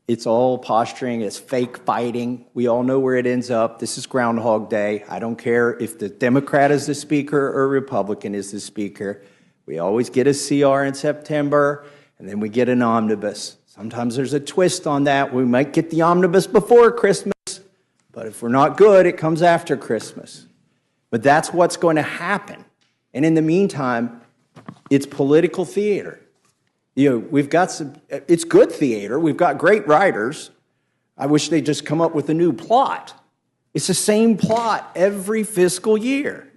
It's all posturing, it's fake fighting. We all know where it ends up. This is Groundhog Day. I don't care if the Democrat is the speaker or Republican is the speaker. We always get a CR in September, and then we get an omnibus. Sometimes there's a twist on that. We might get the omnibus before Christmas, but if we're not good, it comes after Christmas. But that's what's going to happen. And in the meantime, it's political theater. You know, we've got it's good theater. We've got great writers. I wish they'd just come up with a new plot. It's the same plot every fiscal year.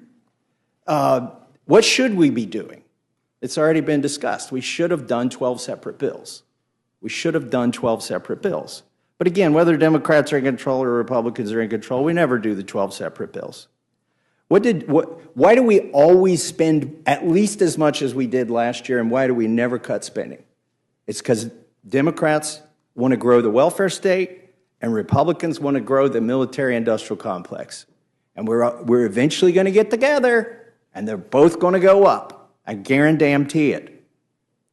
What should we be doing? It's already been discussed. We should have done 12 separate bills. We should have done 12 separate bills. But again, whether Democrats are in control or Republicans are in control, we never do the 12 separate bills. Why do we always spend at least as much as we did last year, and why do we never cut spending? It's because Democrats want to grow the welfare state, and Republicans want to grow the military-industrial complex. And we're eventually going to get together, and they're both going to go up. I guarantee it.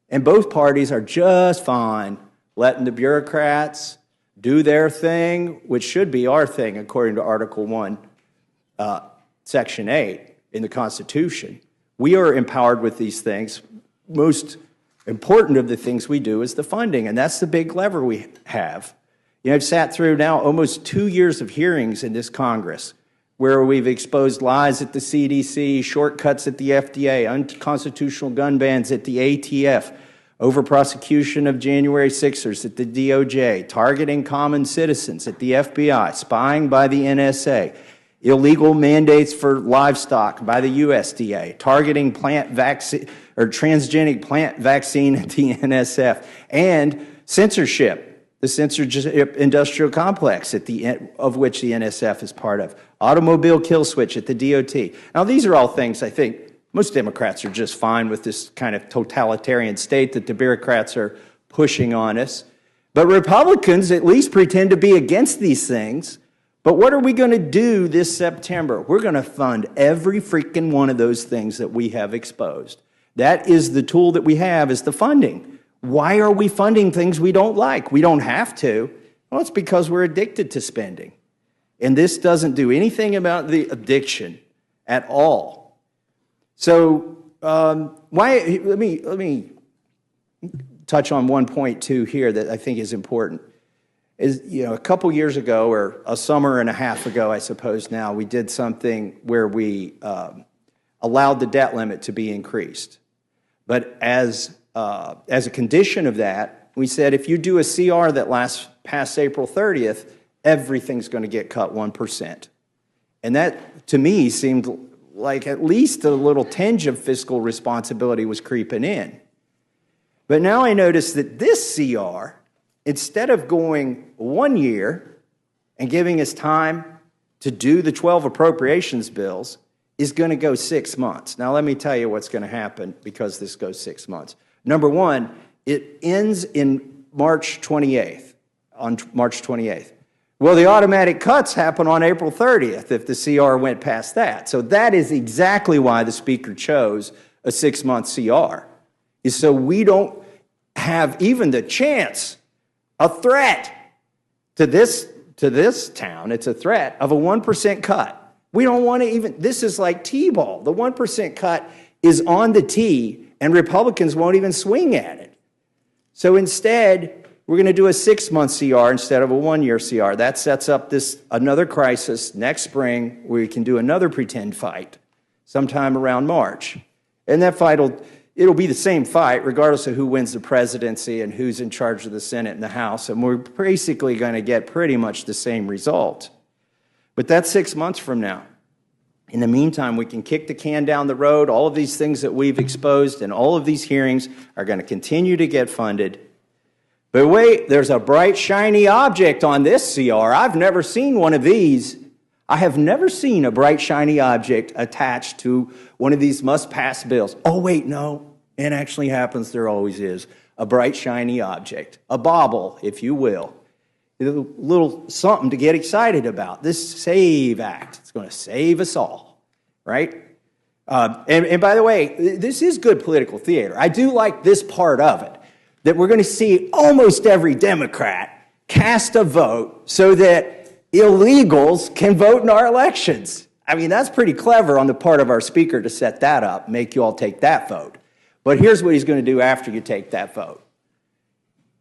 And both parties are just fine letting the bureaucrats do their thing, which should be our thing, according to Article 1. Section 8 in the Constitution. We are empowered with these things. Most important of the things we do is the funding, and that's the big lever we have. You know, I've sat through now almost 2 years of hearings in this Congress where we've exposed lies at the CDC, shortcuts at the FDA, unconstitutional gun bans at the ATF, over-prosecution of January 6ers at the DOJ, targeting common citizens at the FBI, spying by the NSA, illegal mandates for livestock by the USDA, targeting plant vaccine or transgenic plant vaccine at the NSF, and censorship, the censorship industrial complex of which the NSF is part of, automobile kill switch at the DOT. Now, these are all things I think most Democrats are just fine with, this kind of totalitarian state that the bureaucrats are pushing on us. But Republicans at least pretend to be against these things. But what are we going to do this September? We're going to fund every freaking one of those things that we have exposed. That is the tool that we have, is the funding. Why are we funding things we don't like? We don't have to. Well, it's because we're addicted to spending. And this doesn't do anything about the addiction at all. So let me touch on one point, too, here that I think is important. Is, you know, a couple years ago, or a summer and a half ago, I suppose now, we did something where we allowed the debt limit to be increased. But as a condition of that, we said if you do a CR that lasts past April 30th, everything's going to get cut 1%. And that, to me, seemed like at least a little tinge of fiscal responsibility was creeping in. But now I notice that this CR, instead of going 1 year and giving us time to do the 12 appropriations bills, is going to go 6 months. Now, let me tell you what's going to happen because this goes 6 months. Number one, it ends in March 28th, on March 28th. Well, the automatic cuts happen on April 30th if the CR went past that. So that is exactly why the Speaker chose a 6-month CR, is so we don't have even the chance, a threat to this town, it's a threat of a 1% cut. We don't want to even, this is like T-ball. The 1% cut is on the tee, and Republicans won't even swing at it. So instead, we're going to do a 6-month CR instead of a 1-year CR. That sets up another crisis next spring where we can do another pretend fight sometime around March. And that fight it'll be the same fight regardless of who wins the presidency and who's in charge of the Senate and the House. And we're basically going to get pretty much the same result. But that's 6 months from now. In the meantime, we can kick the can down the road. All of these things that we've exposed and all of these hearings are going to continue to get funded. But wait, there's a bright, shiny object on this CR. I've never seen one of these. I have never seen a bright, shiny object attached to one of these must-pass bills. Oh, wait, no. It actually happens. There always is. A bright, shiny object. A bauble, if you will. A little something to get excited about. This SAVE Act. It's going to save us all, right? And by the way, this is good political theater. I do like this part of it, that we're going to see almost every Democrat cast a vote so that illegals can vote in our elections. I mean, that's pretty clever on the part of our speaker to set that up, make you all take that vote. But here's what he's going to do after you take that vote.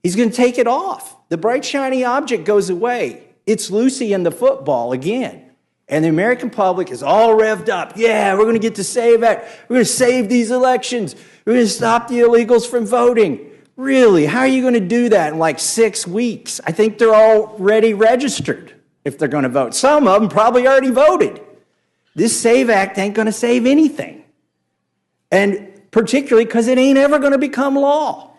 He's going to take it off. The bright, shiny object goes away. It's Lucy and the football again. And the American public is all revved up. Yeah, we're going to get the SAVE Act. We're going to save these elections. We're going to stop the illegals from voting. Really? How are you going to do that in like 6 weeks? I think they're already registered if they're going to vote. Some of them probably already voted. This SAVE Act ain't going to save anything. And particularly because it ain't ever going to become law.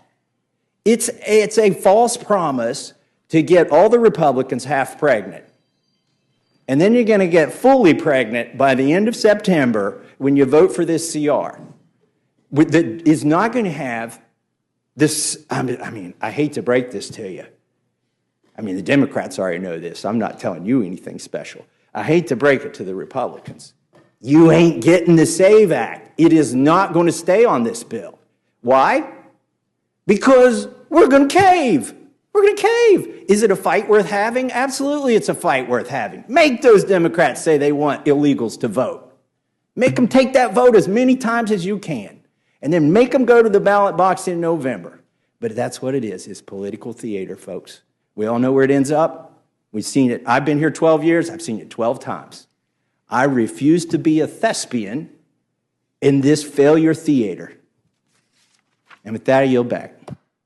It's a false promise to get all the Republicans half pregnant. And then you're going to get fully pregnant by the end of September when you vote for this CR. That is not going to have this, I mean, I hate to break this to you. I mean, the Democrats already know this. I'm not telling you anything special. I hate to break it to the Republicans. You ain't getting the SAVE Act. It is not going to stay on this bill. Why? Because we're going to cave. We're going to cave. Is it a fight worth having? Absolutely, it's a fight worth having. Make those Democrats say they want illegals to vote. Make them take that vote as many times as you can. And then make them go to the ballot box in November. But that's what it is. It's political theater, folks. We all know where it ends up. We've seen it. I've been here 12 years. I've seen it 12 times. I refuse to be a thespian in this failure theater. And with that, I yield back.